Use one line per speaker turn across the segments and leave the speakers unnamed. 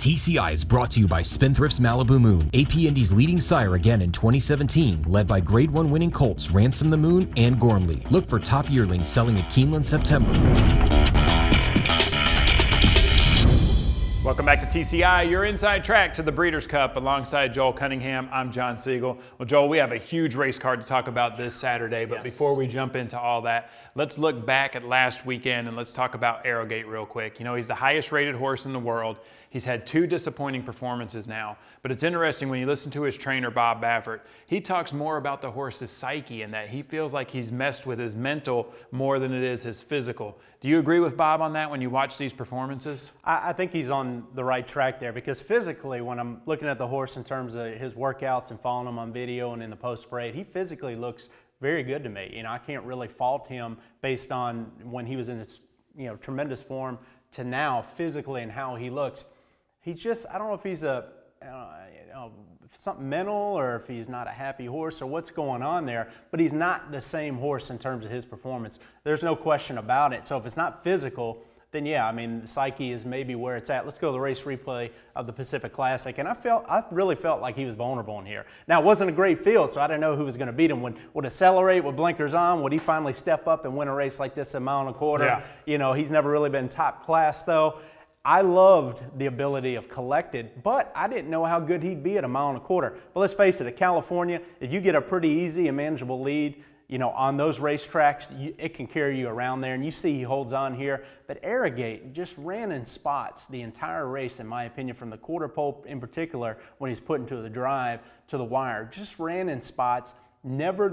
TCI is brought to you by Spendthrift's Malibu Moon, AP Indy's leading sire again in 2017, led by Grade 1 winning colts Ransom the Moon and Gormley. Look for top yearlings selling at Keeneland September.
Welcome back to TCI, your inside track to the Breeders' Cup. Alongside Joel Cunningham, I'm John Siegel. Well, Joel, we have a huge race card to talk about this Saturday, but before we jump into all that, let's look back at last weekend and let's talk about Arrogate real quick. You know, he's the highest rated horse in the world. He's had 2 disappointing performances now, but it's interesting when you listen to his trainer, Bob Baffert, he talks more about the horse's psyche and that he feels like he's messed with his mental more than it is his physical. Do you agree with Bob on that when you watch these performances?
I think he's on the right track there, because physically, when I'm looking at the horse in terms of his workouts and following him on video and in the post-parade, he physically looks very good to me. You know, I can't really fault him based on when he was in his, tremendous form to now physically and how he looks. He's just, I don't know if he's something mental or if he's not a happy horse or what's going on there, but he's not the same horse in terms of his performance. There's no question about it. So if it's not physical, then yeah, I mean, the psyche is maybe where it's at. Let's go to the race replay of the Pacific Classic, and I really felt like he was vulnerable in here. Now, it wasn't a great field, so I didn't know who was going to beat him. Would accelerate with blinkers on? Would he finally step up and win a race like this, a mile and a quarter?
Yeah.
You know, he's never really been top class, though. I loved the ability of Collected, but I didn't know how good he'd be at a mile and a quarter. But let's face it, at California, if you get a pretty easy and manageable lead, on those racetracks, it can carry you around there, and you see he holds on here. But Arrogate just ran in spots the entire race, in my opinion, from the quarter pole in particular, when he's put into the drive to the wire, just ran in spots. Never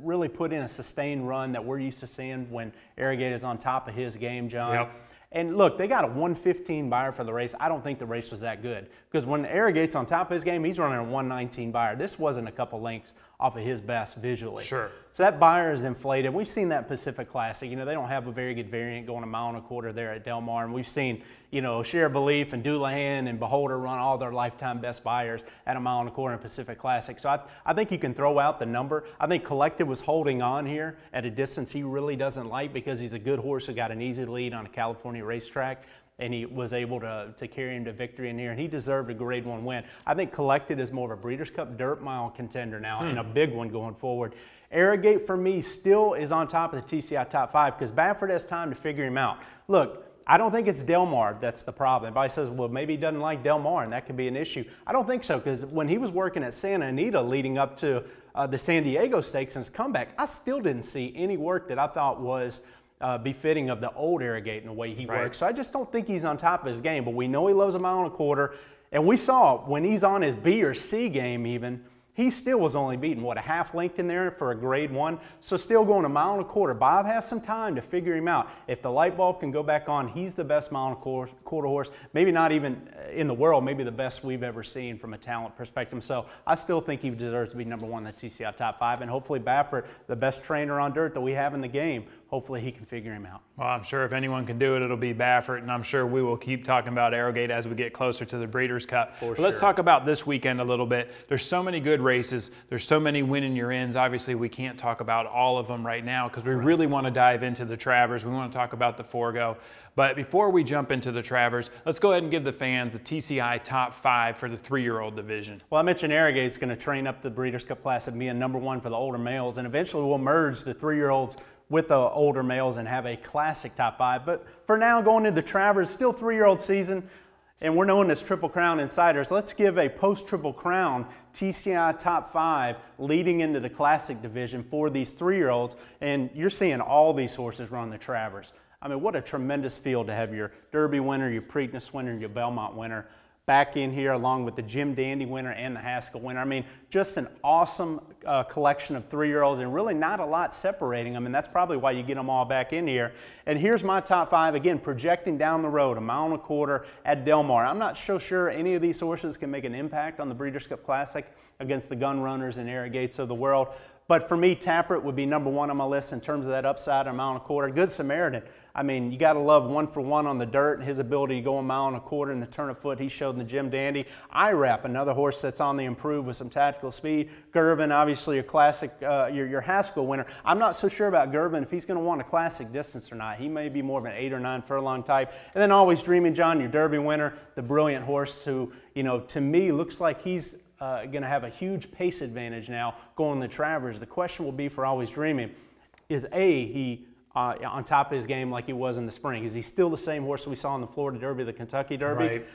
really put in a sustained run that we're used to seeing when Arrogate is on top of his game, John.
Yep.
And look, they got a 115 buyer for the race. I don't think the race was that good, because when Arrogate's on top of his game, he's running a 119 buyer. This wasn't a couple lengths off of his best visually.
Sure.
So that buyer is inflated. We've seen that Pacific Classic. They don't have a very good variant going a mile and a quarter there at Del Mar. And we've seen, Share Belief and Doulahan and Beholder run all their lifetime best buyers at a mile and a quarter in Pacific Classic. So I think you can throw out the number. I think Collected was holding on here at a distance he really doesn't like, because he's a good horse who got an easy lead on a California racetrack, and he was able to carry him to victory in here, and he deserved a Grade 1 win. I think Collected is more of a Breeders' Cup dirt mile contender now, and a big one going forward. Arrogate, for me, still is on top of the TCI top 5, because Baffert has time to figure him out. Look, I don't think it's Del Mar that's the problem. Everybody says, well, maybe he doesn't like Del Mar, and that could be an issue. I don't think so, because when he was working at Santa Anita leading up to the San Diego Stakes and his comeback, I still didn't see any work that I thought was befitting of the old Arrogate in the way he works. So I just don't think he's on top of his game, but we know he loves a mile and a quarter. And we saw when he's on his B or C game even, he still was only beaten, what, a half length in there for a Grade 1? So still going a mile and a quarter. Bob has some time to figure him out. If the light bulb can go back on, he's the best mile and a quarter horse, maybe not even in the world, maybe the best we've ever seen from a talent perspective. So I still think he deserves to be #1 in the TCI top 5, and hopefully Baffert, the best trainer on dirt that we have in the game, hopefully he can figure him out.
Well, I'm sure if anyone can do it, it'll be Baffert, and I'm sure we will keep talking about Arrogate as we get closer to the Breeders' Cup. Let's talk about this weekend a little bit. There's so many good races. There's so many winning your ends. Obviously, we can't talk about all of them right now, because we really want to dive into the Travers. We want to talk about the Forego. But before we jump into the Travers, let's go ahead and give the fans the TCI top 5 for the 3-year-old division.
Well, I mentioned Arrogate's going to train up the Breeders' Cup Classic, being #1 for the older males, and eventually we'll merge the 3-year-olds with the older males and have a classic top 5. But for now, going into the Travers, still 3-year-old season, and we're known as Triple Crown Insiders. Let's give a post-Triple Crown TCI top 5 leading into the classic division for these 3-year-olds, and you're seeing all these horses run the Travers. I mean, what a tremendous field to have your Derby winner, your Preakness winner, and your Belmont winner back in here, along with the Jim Dandy winner and the Haskell winner. I mean, just an awesome collection of 3-year-olds, and really not a lot separating them, and that's probably why you get them all back in here. And here's my top 5, again, projecting down the road, a mile and a quarter at Del Mar. I'm not so sure any of these horses can make an impact on the Breeders' Cup Classic against the Gun Runners and Arrogates of the world, But for me, Tappert would be #1 on my list in terms of that upside, a mile and a quarter. Good Samaritan. I mean, you got to love 1-for-1 on the dirt and his ability to go a mile and a quarter in the turn of foot he showed in the Jim Dandy. IRAP, another horse that's on the improve with some tactical speed. Gervin, obviously your classic, your Haskell winner. I'm not so sure about Gervin if he's going to want a classic distance or not. He may be more of an 8 or 9 furlong type. And then Always Dreaming John, your Derby winner, the brilliant horse who, you know, to me looks like he's going to have a huge pace advantage now going the Travers. The question will be for Always Dreaming, is he on top of his game like he was in the spring? Is he still the same horse we saw in the Florida Derby, the Kentucky Derby?
Right.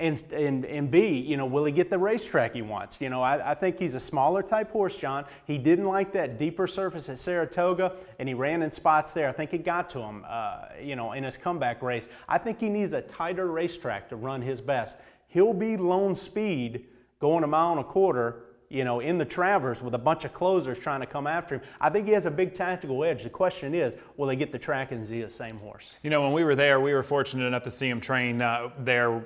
And B, you know, will he get the racetrack he wants? You know, I think he's a smaller type horse, John. He didn't like that deeper surface at Saratoga, and he ran in spots there. I think it got to him, you know, in his comeback race. I think he needs a tighter racetrack to run his best. He'll be lone speed going a mile and a quarter, you know, in the Travers with a bunch of closers trying to come after him. I think he has a big tactical edge. The question is, will they get the track and is he the same horse?
You know, when we were there, we were fortunate enough to see him train there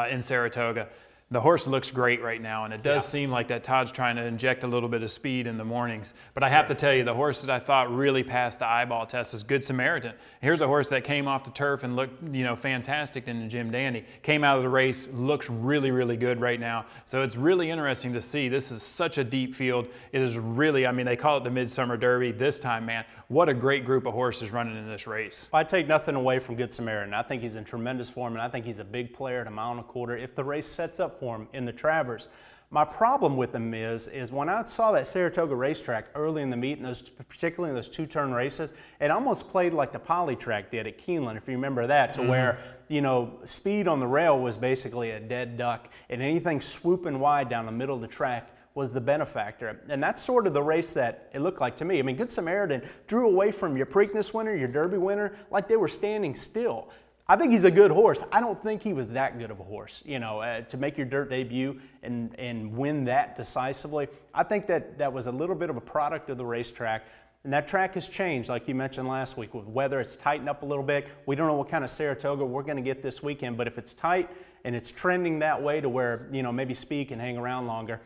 in Saratoga. The horse looks great right now, and it does seem like that Todd's trying to inject a little bit of speed in the mornings. But I have to tell you, the horse that I thought really passed the eyeball test was Good Samaritan. Here's a horse that came off the turf and looked, you know, fantastic in the Jim Dandy. Came out of the race, looks really, really good right now. So it's really interesting to see. This is such a deep field. It is really, I mean, they call it the Midsummer Derby this time, man. What a great group of horses running in this race.
I take nothing away from Good Samaritan. I think he's in tremendous form, and I think he's a big player at a mile and a quarter if the race sets up for him in the Travers. My problem with him is when I saw that Saratoga racetrack early in the meet, and particularly in those two-turn races, it almost played like the poly track did at Keeneland, if you remember that, to where, you know, speed on the rail was basically a dead duck, and anything swooping wide down the middle of the track was the benefactor. And that's sort of the race that it looked like to me. I mean, Good Samaritan drew away from your Preakness winner, your Derby winner, like they were standing still. I think he's a good horse. I don't think he was that good of a horse, you know, to make your dirt debut and win that decisively. I think that was a little bit of a product of the racetrack. And that track has changed, like you mentioned last week, with weather. It's tightened up a little bit. We don't know what kind of Saratoga we're going to get this weekend, but if it's tight and it's trending that way to where, you know, maybe speed can hang around longer,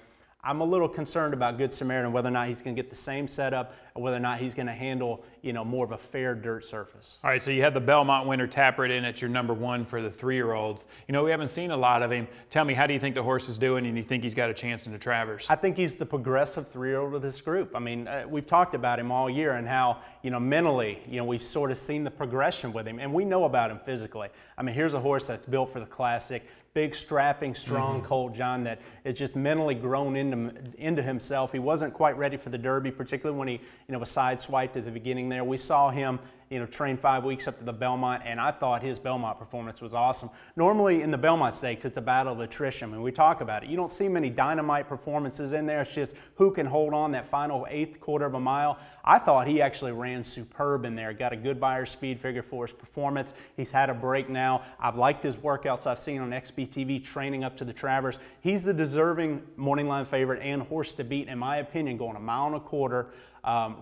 I'm a little concerned about Good Samaritan, whether or not he's going to get the same setup or whether or not he's going to handle, you know, more of a fair dirt surface.
All right, so you had the Belmont winner Tappert in at your #1 for the 3-year-olds. You know, we haven't seen a lot of him. Tell me, how do you think the horse is doing, and you think he's got a chance in the Travers?
I think he's the progressive 3-year-old of this group. I mean, we've talked about him all year and how, you know, mentally, you know, we've sort of seen the progression with him, and we know about him physically. I mean, here's a horse that's built for the Classic. Big, strapping, strong colt, John, that is just mentally grown into himself. He wasn't quite ready for the Derby, particularly when he, you know, was sideswiped at the beginning there. We saw him, you know, train 5 weeks up to the Belmont, and I thought his Belmont performance was awesome. Normally in the Belmont Stakes, it's a battle of attrition. I mean, we talk about it. You don't see many dynamite performances in there. It's just who can hold on that final 1/8 quarter of a mile. I thought he actually ran superb in there. Got a good buyer speed figure for his performance. He's had a break now. I've liked his workouts I've seen on XBTV training up to the Travers. He's the deserving morning line favorite and horse to beat, in my opinion, going a mile and a quarter.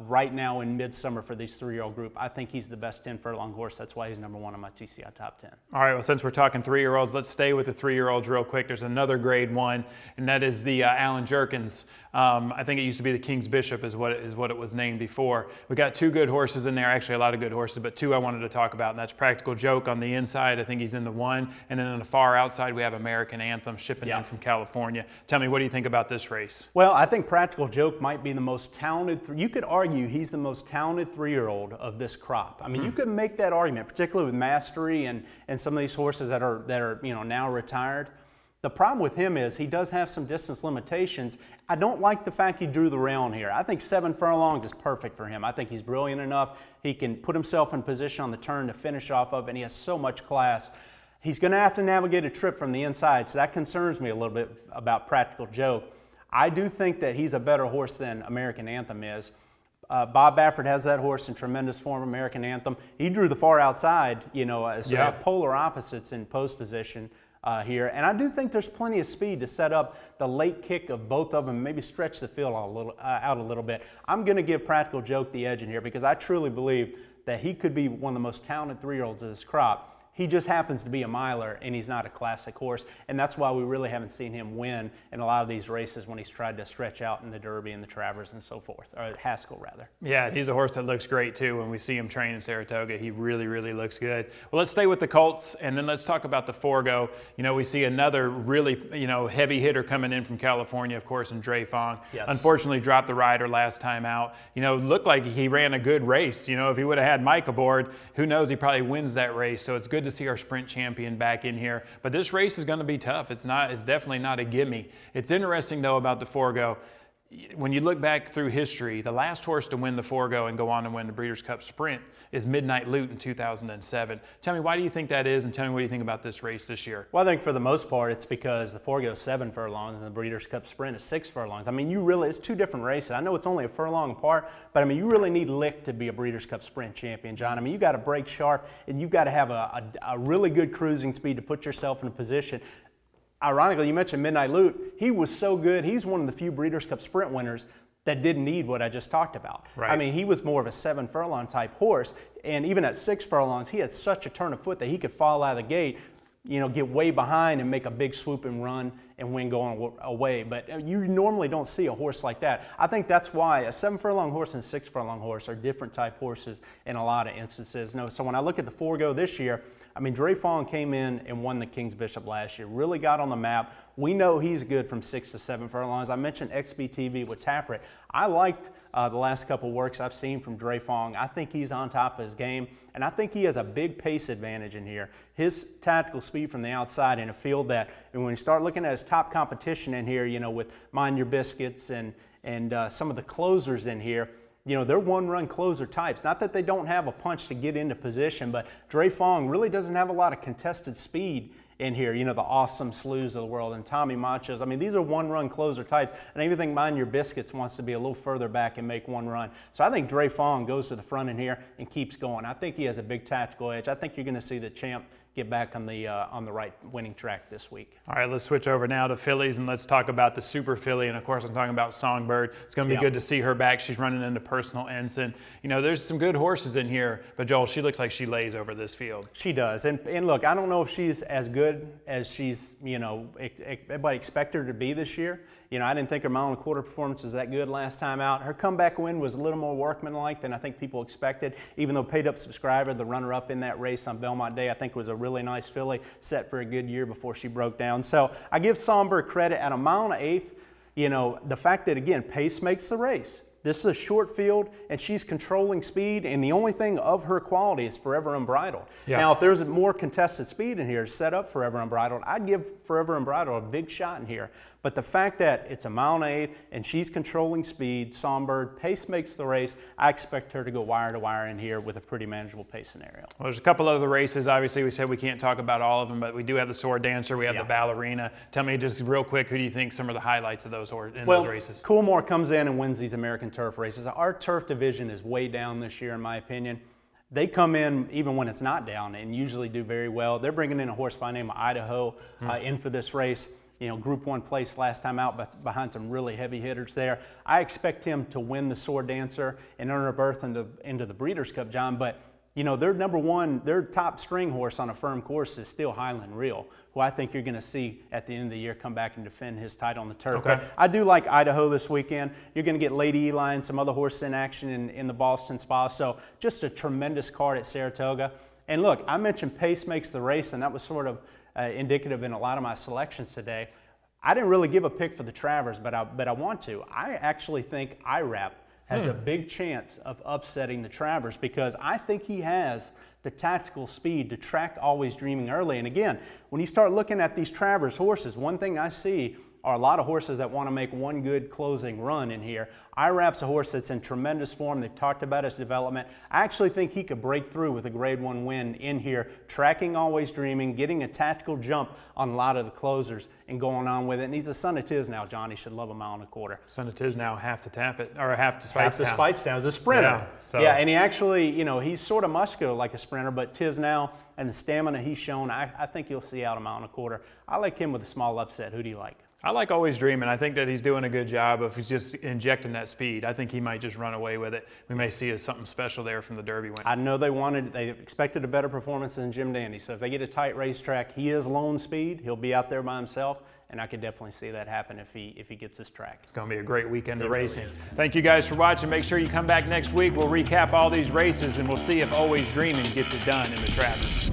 Right now in midsummer for this 3-year-old group. I think he's the best 10 furlong horse. That's why he's #1 on my TCI top 10.
All right, well, since we're talking 3-year-olds, let's stay with the 3-year-olds real quick. There's another grade 1, and that is the Alan Jerkins. I think it used to be the King's Bishop is what it was named before. We got 2 good horses in there, actually a lot of good horses, but 2 I wanted to talk about, and that's Practical Joke on the inside. I think he's in the 1, and then on the far outside we have American Anthem shipping in from California. Tell me, what do you think about this race?
Well, I think Practical Joke might be the most talented. You could argue he's the most talented 3-year-old of this crop. I mean, you could make that argument, particularly with Mastery and some of these horses that are you know, now retired. The problem with him is he does have some distance limitations. I don't like the fact he drew the rail on here. I think 7 furlongs is perfect for him. I think he's brilliant enough. He can put himself in position on the turn to finish off of, and he has so much class. He's going to have to navigate a trip from the inside, so that concerns me a little bit about Practical Joke. I do think that he's a better horse than American Anthem is. Bob Baffert has that horse in tremendous form, American Anthem. He drew the far outside, you know, so they have polar opposites in post position here. And I do think there's plenty of speed to set up the late kick of both of them, maybe stretch the field out a little bit. I'm going to give Practical Joke the edge in here because I truly believe that he could be one of the most talented 3-year-olds of this crop. He just happens to be a miler, and he's not a classic horse, and that's why we really haven't seen him win in a lot of these races when he's tried to stretch out in the Derby and the Travers and so forth, or Haskell rather.
Yeah, he's a horse that looks great too. When we see him train in Saratoga, he really, really looks good. Well, let's stay with the colts, and then let's talk about the Forego. You know, we see another really, heavy hitter coming in from California, of course, in Dre Fong.
Yes.
Unfortunately, dropped the rider last time out. Looked like he ran a good race. If he would have had Mike aboard, who knows, he probably wins that race. So it's good to see our sprint champion back in here. But this race is going to be tough. It's definitely not a gimme. It's interesting though about the Forego. When you look back through history, the last horse to win the Forego and go on and win the Breeders' Cup Sprint is Midnight Loot in 2007. Tell me, why do you think that is, and tell me what you think about this race this year?
Well, I think for the most part, it's because the Forego is 7 furlongs and the Breeders' Cup Sprint is 6 furlongs. I mean, it's two different races. I know it's only a furlong apart, but I mean, you really need lick to be a Breeders' Cup Sprint champion, John. I mean, you got to break sharp, and you've got to have a really good cruising speed to put yourself in a position. Ironically, you mentioned Midnight Loot. He was so good. He's one of the few Breeders' Cup Sprint winners that didn't need what I just talked about.
Right.
I mean, he was more of a 7 furlong type horse, and even at 6 furlongs, he had such a turn of foot that he could fall out of the gate, get way behind and make a big swooping run and win going away. But you normally don't see a horse like that. I think that's why a 7 furlong horse and a 6 furlong horse are different type horses in a lot of instances. So when I look at the Forego this year, I mean, Dre Fong came in and won the King's Bishop last year, really got on the map. We know he's good from 6 to 7 furlongs. I mentioned XBTV with Tappert. I liked the last couple works I've seen from Dre Fong. I think he's on top of his game, and I think he has a big pace advantage in here. His tactical speed from the outside in a field that, and when you start looking at his top competition in here, with Mind Your Biscuits and some of the closers in here, they're one-run closer types. Not that they don't have a punch to get into position, but Dre Fong really doesn't have a lot of contested speed in here. The Awesome Slews of the world and Tommy Machos. I mean, these are one-run closer types, and I even think Mind Your Biscuits wants to be a little further back and make one run. So I think Dre Fong goes to the front in here and keeps going. I think he has a big tactical edge. I think you're going to see the champ get back on the right winning track this week.
All right, let's switch over now to fillies, and let's talk about the Super Filly. And of course, I'm talking about Songbird. It's going to be good to see her back. She's running into Personal Ensign. There's some good horses in here, but Joel, she looks like she lays over this field.
She does, and look, I don't know if she's as good as she's everybody expected her to be this year. I didn't think her mile and a quarter performance was that good last time out. Her comeback win was a little more workmanlike than I think people expected, even though paid up subscriber, the runner-up in that race on Belmont Day, I think was a really nice filly, set for a good year before she broke down. So I give Songbird credit at a mile and an eighth. The fact that, again, pace makes the race. This is a short field, and she's controlling speed, and the only thing of her quality is Forever Unbridled. Yeah. Now, if there's more contested speed in here set up Forever Unbridled, I'd give Forever Unbridled a big shot in here. But the fact that it's a mile and an eighth, and she's controlling speed, Songbird, pace makes the race, I expect her to go wire to wire in here with a pretty manageable pace scenario.
Well, there's a couple other races. Obviously, we said we can't talk about all of them, but we do have the Sword Dancer, we have the Ballerina. Tell me just real quick, who do you think some of the highlights of those those races?
Coolmore comes in and wins these American turf races. Our turf division is way down this year, in my opinion. They come in even when it's not down and usually do very well. They're bringing in a horse by the name of Idaho in for this race. Group 1 place last time out, but behind some really heavy hitters there. I expect him to win the Sword Dancer and earn a berth into the Breeders' Cup, John. But their their top string horse on a firm course is still Highland Real, who I think you're going to see at the end of the year come back and defend his title on the turf.
Okay.
But I do like Idaho this weekend. You're going to get Lady Eli and some other horses in action in the Boston Spa. So just a tremendous card at Saratoga. And look, I mentioned pace makes the race, and that was sort of indicative in a lot of my selections today. I didn't really give a pick for the Travers, but I want to. I actually think IRAP has a big chance of upsetting the Travers because I think he has the tactical speed to track Always Dreaming early. And again, when you start looking at these Travers horses, one thing I see are a lot of horses that want to make one good closing run in here. IRAP's a horse that's in tremendous form. They've talked about his development. I actually think he could break through with a Grade 1 win in here, tracking Always Dreaming, getting a tactical jump on a lot of the closers and going on with it. And he's a son of Tisnow, John. He should love a mile and a quarter.
Son of Tisnow, half to tap it, or half to Spitestown.
Half to Spitestown. He's a sprinter. Yeah, and he actually, he's sort of muscular like a sprinter, but Tisnow and the stamina he's shown, I think you'll see out a mile and a quarter. I like him with a small upset. Who do you like?
I like Always Dreaming. I think that he's doing a good job of just injecting that speed. I think he might just run away with it. We may see something special there from the Derby win.
I know they expected a better performance than Jim Dandy. So if they get a tight racetrack, he is lone speed. He'll be out there by himself, and I could definitely see that happen if he gets this track.
It's going to be a great weekend of racing. Thank you guys for watching. Make sure you come back next week. We'll recap all these races, and we'll see if Always Dreaming gets it done in the Travers.